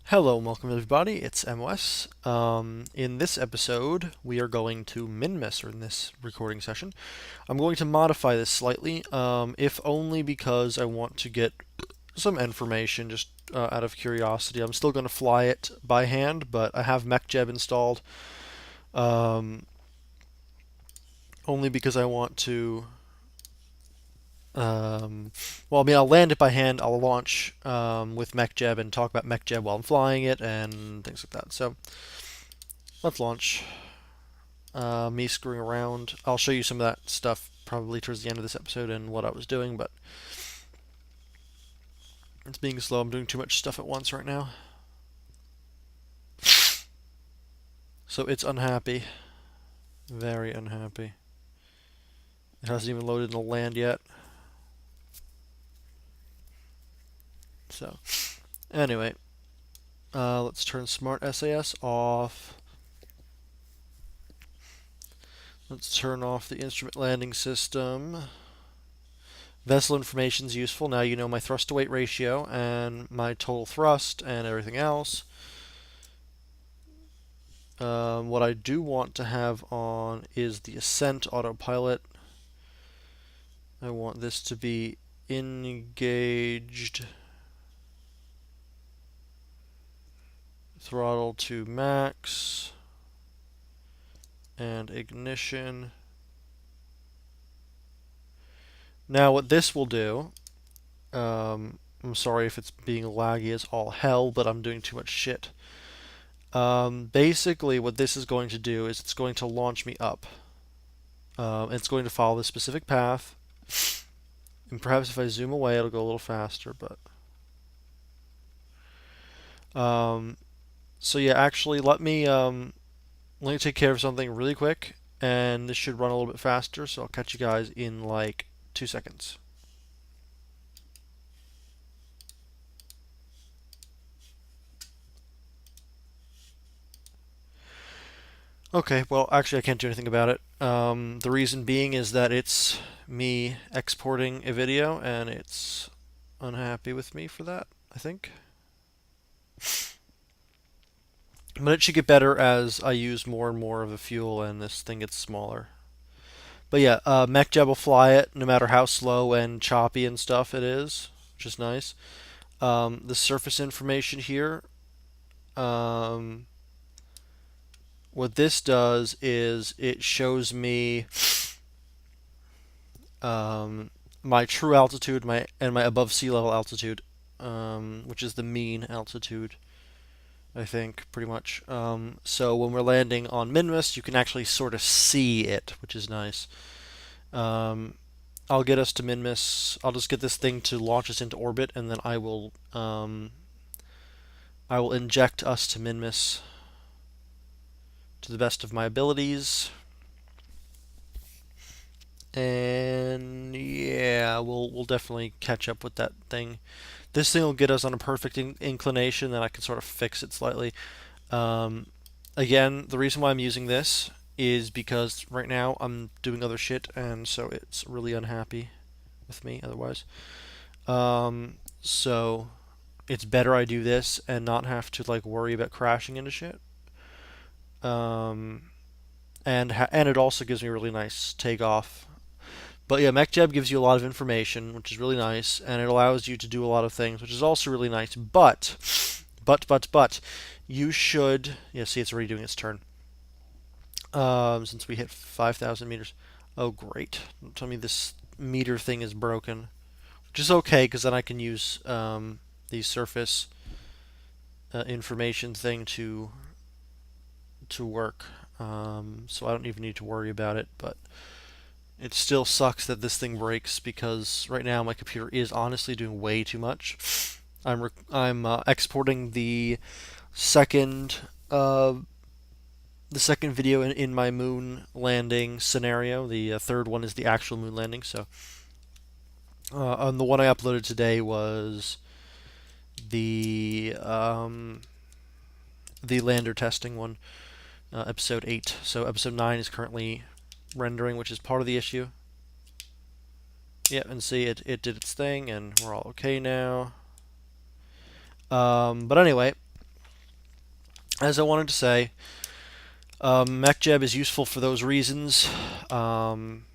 Hello and welcome everybody, it's MoS. In this episode, we are going to Minmus, or in this recording session. I'm going to modify this slightly, if only because I want to get some information just out of curiosity. I'm still going to fly it by hand, but I have MechJeb installed, um, only because I want to well, I mean, I'll land it by hand. I'll launch with MechJeb and talk about MechJeb while I'm flying it and things like that. So let's launch. Me screwing around. I'll show you some of that stuff probably towards the end of this episode and what I was doing, but it's being slow. I'm doing too much stuff at once right now. So it's unhappy. Very unhappy. It hasn't even loaded in the land yet. So, anyway, let's turn Smart SAS off. Let's turn off the instrument landing system. Vessel information is useful. Now you know my thrust to weight ratio and my total thrust and everything else. What I do want to have on is the ascent autopilot. I want this to be engaged. Throttle to max. And ignition. Now what this will do, I'm sorry if it's being laggy as all hell, but I'm doing too much shit. Basically what this is going to do is it's going to launch me up. It's going to follow this specific path. And perhaps if I zoom away, it'll go a little faster, but... so yeah, actually, let me take care of something really quick, and this should run a little bit faster, so I'll catch you guys in like 2 seconds. Okay, well, actually, I can't do anything about it. The reason being is that it's me exporting a video, and it's unhappy with me for that, I think. But it should get better as I use more and more of the fuel and this thing gets smaller. But yeah, MechJeb will fly it no matter how slow and choppy and stuff it is, which is nice. The surface information here, um, what this does is it shows me my true altitude, my above sea level altitude, which is the mean altitude, I think, pretty much. So when we're landing on Minmus, you can actually sort of see it, which is nice. I'll get us to Minmus. I'll just get this thing to launch us into orbit, and then I will inject us to Minmus to the best of my abilities. And yeah, we'll definitely catch up with that thing. This thing will get us on a perfect inclination, then I can sort of fix it slightly. Um, Again, the reason why I'm using this is because right now I'm doing other shit, and so it's really unhappy with me otherwise. So it's better I do this and not have to like worry about crashing into shit. Um, and it also gives me a really nice takeoff. But yeah, MechJeb gives you a lot of information, which is really nice, and it allows you to do a lot of things, which is also really nice. But, you should. Yeah, see, it's already doing its turn. Since we hit 5,000 meters. Oh, great. Don't tell me this meter thing is broken. Which is okay, because then I can use the surface information thing to work. So I don't even need to worry about it, but it still sucks that this thing breaks because right now my computer is honestly doing way too much. I'm exporting second uh, the second video in my moon landing scenario. The third one is the actual moon landing. So, on the one I uploaded today was the lander testing one, episode 8. So episode 9 is currently rendering, which is part of the issue. Yeah, and see, it did its thing, and we're all okay now. But anyway, as I wanted to say, MechJeb is useful for those reasons. Um,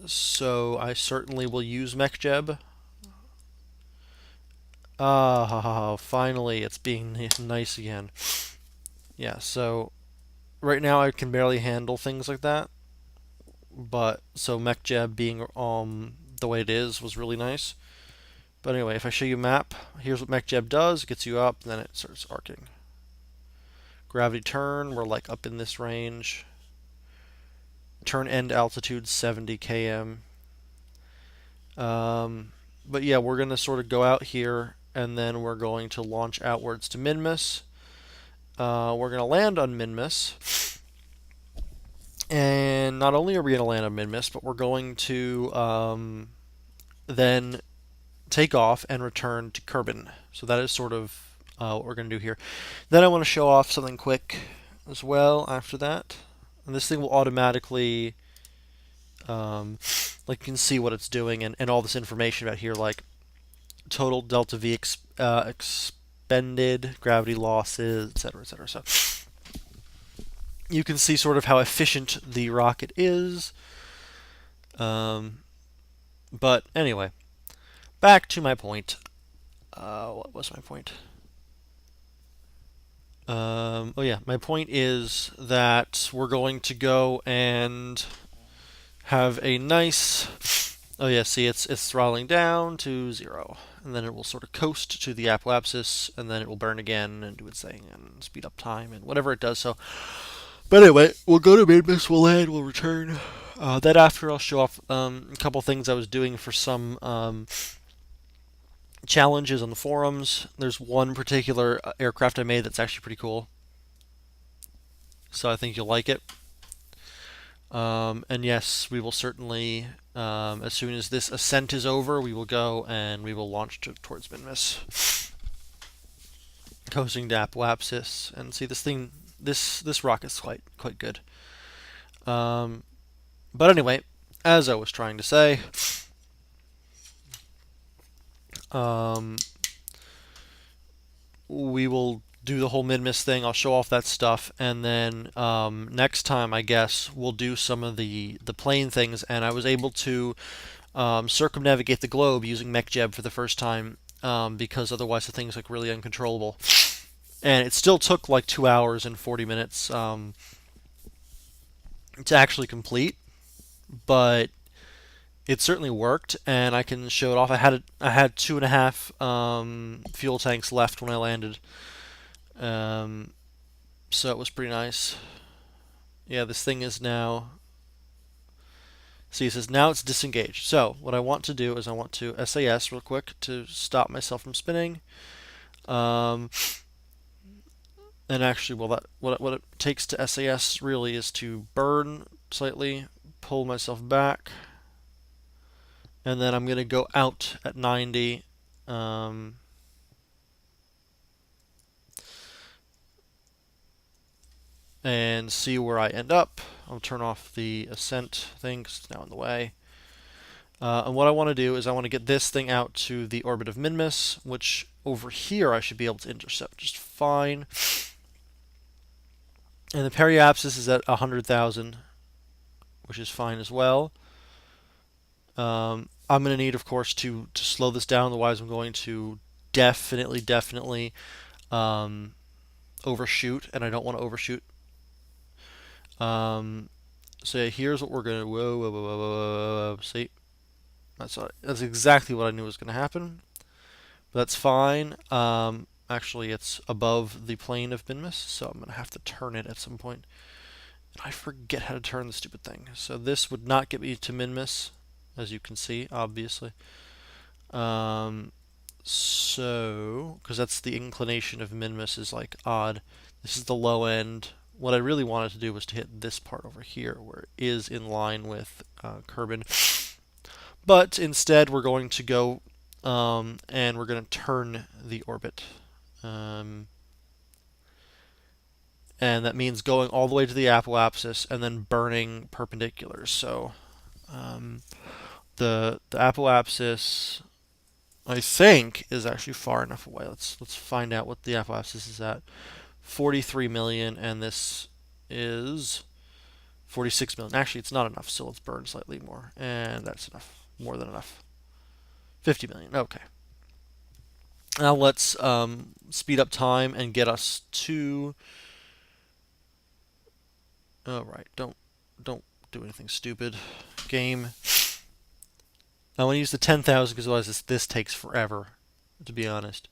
so I certainly will use MechJeb. Ah, finally, it's being nice again. Yeah, so right now I can barely handle things like that, but so MechJeb being the way it is was really nice. But anyway, if I show you a map, here's what MechJeb does. It gets you up, and then it starts arcing. Gravity turn, we're like up in this range. Turn end altitude 70 km. But yeah, we're going to sort of go out here, and then we're going to launch outwards to Minmus. We're going to land on Minmus. And not only are we going to land on Minmus, but we're going to then take off and return to Kerbin. So that is sort of what we're going to do here. Then I want to show off something quick as well after that. And this thing will automatically, like you can see what it's doing and all this information about here, like total delta V expended, gravity losses, etc., etc. So you can see sort of how efficient the rocket is. But anyway, back to my point. What was my point? Oh yeah, my point is that we're going to go and have a nice. Oh yeah, see it's throttling down to 0, and then it will sort of coast to the apoapsis, and then it will burn again and do its thing and speed up time and whatever it does. So, but anyway, we'll go to Minmus, we'll land, we'll return. Then after I'll show off a couple things I was doing for some challenges on the forums. There's one particular aircraft I made that's actually pretty cool, so I think you'll like it. And yes, we will certainly, as soon as this ascent is over, we will go and we will launch towards Minmus, coasting to apoapsis, and see this thing. This rocket's quite good. But anyway, as I was trying to say, um, we will do the whole Minmus thing. I'll show off that stuff, and then next time I guess we'll do some of the plane things. And I was able to circumnavigate the globe using MechJeb for the first time, because otherwise the thing's like really uncontrollable. And it still took like 2 hours and 40 minutes to actually complete, but it certainly worked, and I can show it off. I had 2.5 fuel tanks left when I landed, so it was pretty nice. Yeah, this thing is now. See, it says now it's disengaged. So what I want to do is I want to SAS real quick to stop myself from spinning. Um, and actually, well, that what it takes to SAS really is to burn slightly, pull myself back, and then I'm going to go out at 90. And see where I end up. I'll turn off the ascent thing because it's now in the way. And what I want to do is I want to get this thing out to the orbit of Minmus, which over here I should be able to intercept just fine. And the periapsis is at 100,000, which is fine as well. I'm going to need, of course, to slow this down, otherwise I'm going to definitely overshoot, and I don't want to overshoot. So yeah, here's what we're gonna. Whoa. See, that's exactly what I knew was gonna happen. But that's fine. Actually, it's above the plane of Minmus, so I'm gonna have to turn it at some point. And I forget how to turn the stupid thing. So this would not get me to Minmus, as you can see, obviously. So because that's the inclination of Minmus is like odd. This is the low end. What I really wanted to do was to hit this part over here, where it is in line with Kerbin. But instead, we're going to go and we're going to turn the orbit. And that means going all the way to the apoapsis and then burning perpendiculars. So the apoapsis, I think is actually far enough away. Let's find out what the apple-axis is at. 43 million, and this is 46 million. Actually, it's not enough, so let's burn slightly more, and that's enough. More than enough. 50 million. Okay. Now let's speed up time and get us to. Oh right, don't do anything stupid, game. I want to use the 10,000 because otherwise this takes forever, to be honest.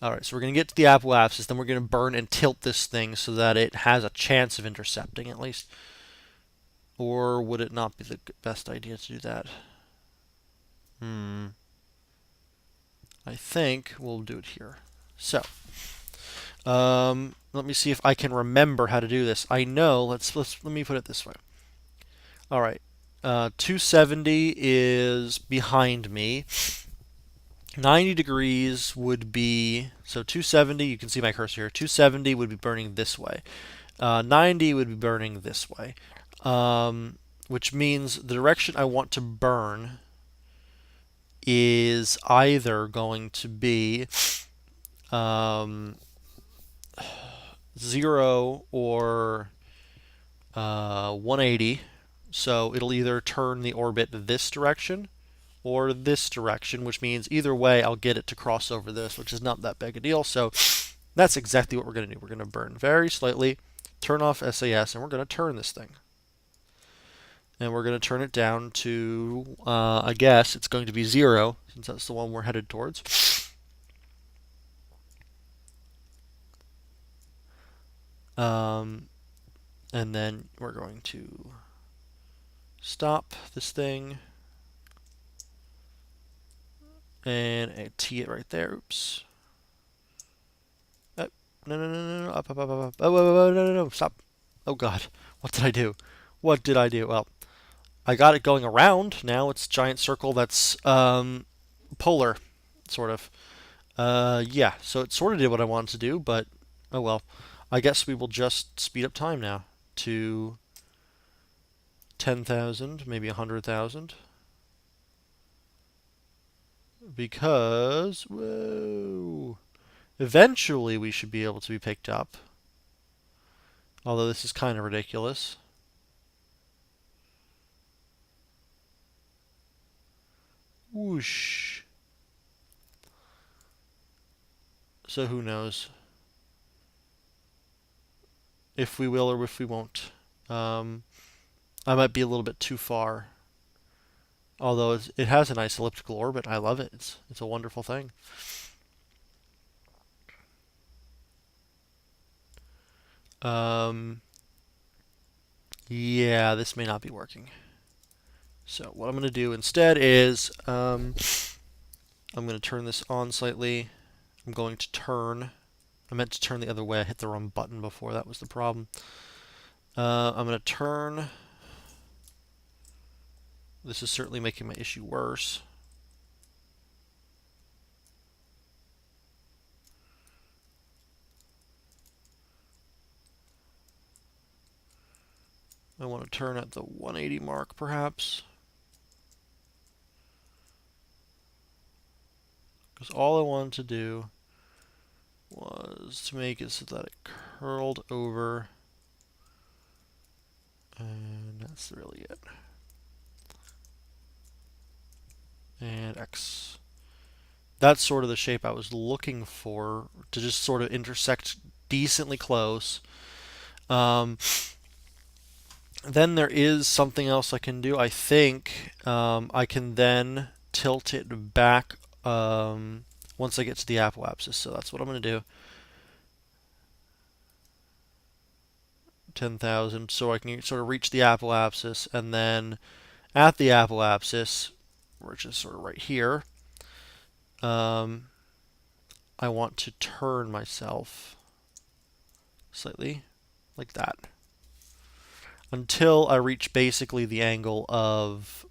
All right, so we're gonna get to the apple-axis, then we're gonna burn and tilt this thing so that it has a chance of intercepting at least. Or would it not be the best idea to do that? I think we'll do it here. So, let me see if I can remember how to do this. I know. Let me put it this way. All right, 270 is behind me. 90 degrees would be so 270. You can see my cursor here. 270 would be burning this way. 90 would be burning this way, which means the direction I want to burn is either going to be 0 or 180. So it'll either turn the orbit this direction or this direction, which means either way I'll get it to cross over this, which is not that big a deal. So that's exactly what we're going to do. We're going to burn very slightly, turn off SAS, and we're going to turn this thing. And we're going to turn it down to, I guess it's going to be 0, since that's the one we're headed towards. And then we're going to stop this thing and T it right there. Oops. No, no, up, up, up, up, up. Oh, no, stop. Oh, God. What did I do? What did I do? Well, I got it going around. Now it's a giant circle that's polar, sort of. Yeah, so it sort of did what I wanted to do, but oh well. I guess we will just speed up time now to 10,000, maybe 100,000. Because, whoa, eventually we should be able to be picked up. Although this is kind of ridiculous. Whoosh. So who knows if we will or if we won't. I might be a little bit too far. Although it has a nice elliptical orbit. I love it. It's a wonderful thing. Yeah, this may not be working. So what I'm going to do instead is I'm going to turn this on slightly. I'm going to turn. I meant to turn the other way. I hit the wrong button before. That was the problem. I'm going to turn. This is certainly making my issue worse. I want to turn at the 180 mark, perhaps. Because all I wanted to do was to make it so that it curled over. And that's really it. And X. That's sort of the shape I was looking for, to just sort of intersect decently close. Then there is something else I can do. I think I can then tilt it back once I get to the apple-axis. So that's what I'm going to do. 10,000, so I can sort of reach the apple-axis, and then at the apple-axis, which is sort of right here, I want to turn myself slightly like that until I reach basically the angle of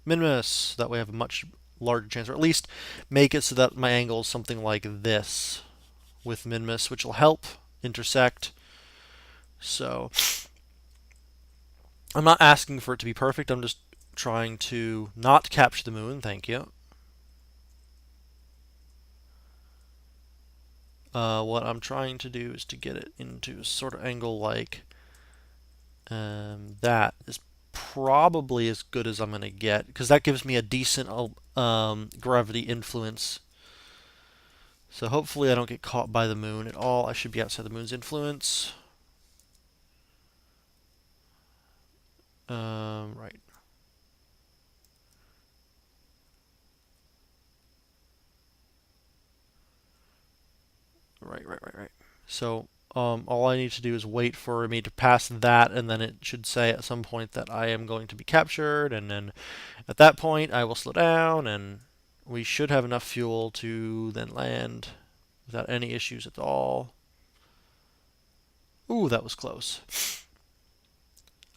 Minmus. That way I have a much larger chance, or at least make it so that my angle is something like this with Minmus, which will help intersect. So I'm not asking for it to be perfect. I'm just trying to not capture the moon. Thank you. what I'm trying to do is to get it into a sort of angle like that is probably as good as I'm going to get, because that gives me a decent gravity influence. So hopefully I don't get caught by the moon at all. I should be outside the moon's influence. Right. Right. So all I need to do is wait for me to pass that, and then it should say at some point that I am going to be captured, and then at that point I will slow down, and we should have enough fuel to then land without any issues at all. Ooh, that was close.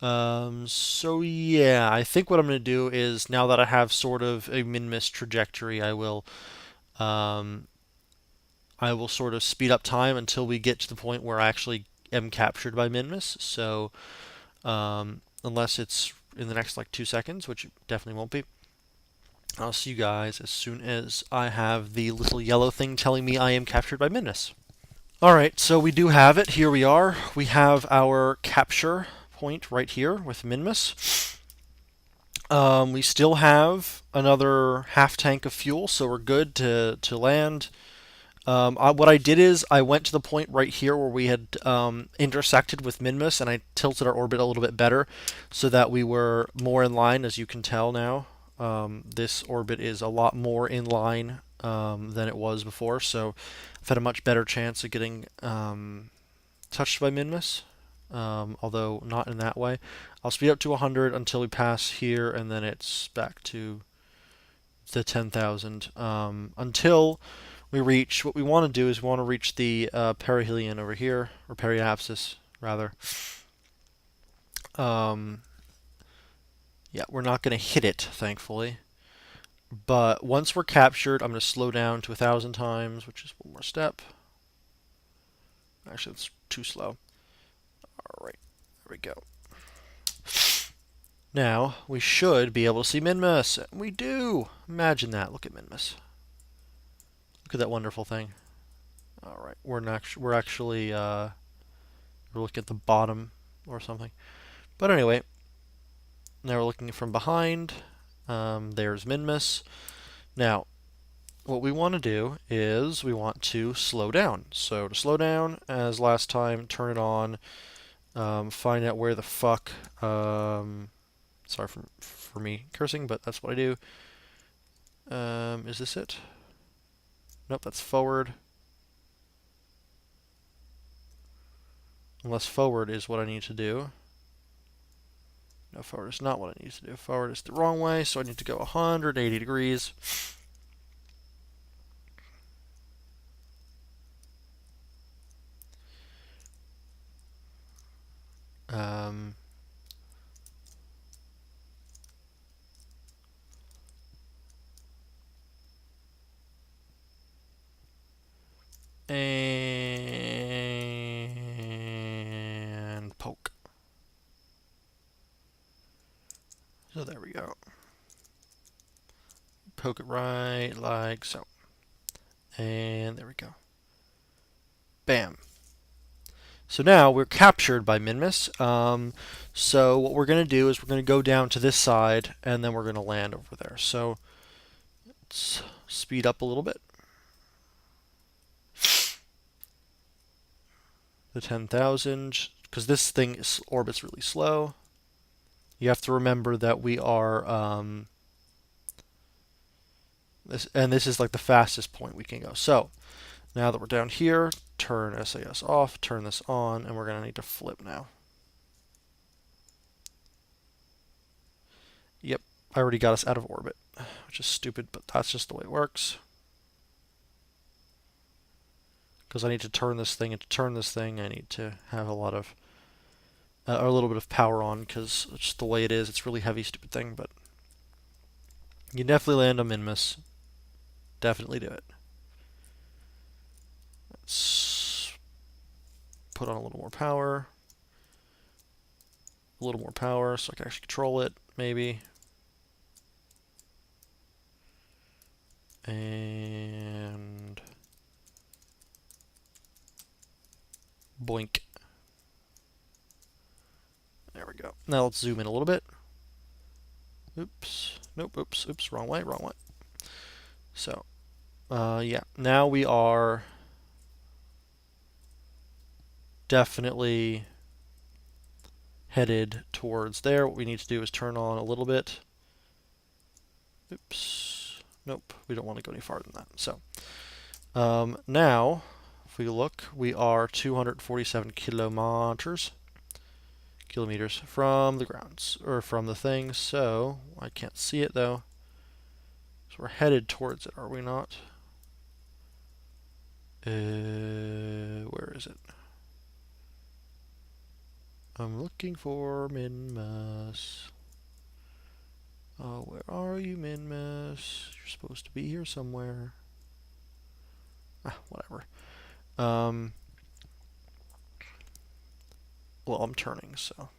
So yeah, I think what I'm going to do is, now that I have sort of a Minmus trajectory, um, I will sort of speed up time until we get to the point where I actually am captured by Minmus. So unless it's in the next like 2 seconds, which it definitely won't be, I'll see you guys as soon as I have the little yellow thing telling me I am captured by Minmus. Alright, so we do have it. Here we are. We have our capture point right here with Minmus. We still have another half tank of fuel, so we're good to land. What I did is I went to the point right here where we had intersected with Minmus, and I tilted our orbit a little bit better so that we were more in line, as you can tell now. This orbit is a lot more in line than it was before, so I've had a much better chance of getting touched by Minmus, although not in that way. I'll speed up to 100 until we pass here, and then it's back to the 10,000 until we reach what we want to do is we want to reach the perihelion over here, or periapsis rather. Um, yeah, we're not going to hit it, thankfully. But once we're captured, I'm going to slow down to 1,000 times, which is one more step. Actually, it's too slow. All right, there we go. Now we should be able to see Minmus. We do. Imagine that. Look at Minmus. Look at that wonderful thing. All right, we're actually we're looking at the bottom or something. But anyway, now we're looking from behind. There's Minmus. Now, what we want to do is we want to slow down. So to slow down, as last time, turn it on. Find out where the fuck. Sorry for me cursing, but that's what I do. Is this it? Nope, that's forward. Unless forward is what I need to do. No, forward is not what I need to do. Forward is the wrong way, so I need to go 180 degrees. Um, and poke. So there we go. Poke it right like so. And there we go. Bam. So now we're captured by Minmus. So what we're going to do is we're going to go down to this side, and then we're going to land over there. So let's speed up a little bit. The 10,000, because this thing orbits really slow. You have to remember that we are this is like the fastest point we can go. So now that we're down here, turn SAS off, turn this on, and we're going to need to flip now. Yep, I already got us out of orbit, which is stupid, but that's just the way it works. Because I need to turn this thing, and to turn this thing, I need to have a lot of, or a little bit of power on, because it's just the way it is. It's really heavy, stupid thing, but you definitely land on Minmus. Definitely do it. Let's put on a little more power. A little more power so I can actually control it, maybe. And Boink. There we go. Now let's zoom in a little bit. Oops. Nope. Oops. Wrong way. So, yeah. Now we are definitely headed towards there. What we need to do is turn on a little bit. Oops. Nope. We don't want to go any farther than that. So, now, if we look, we are 247 kilometers from the grounds, or from the thing, so I can't see it though. So we're headed towards it, are we not? Where is it? I'm looking for Minmus. Oh, where are you, Minmus? You're supposed to be here somewhere. Whatever. Well, I'm turning, so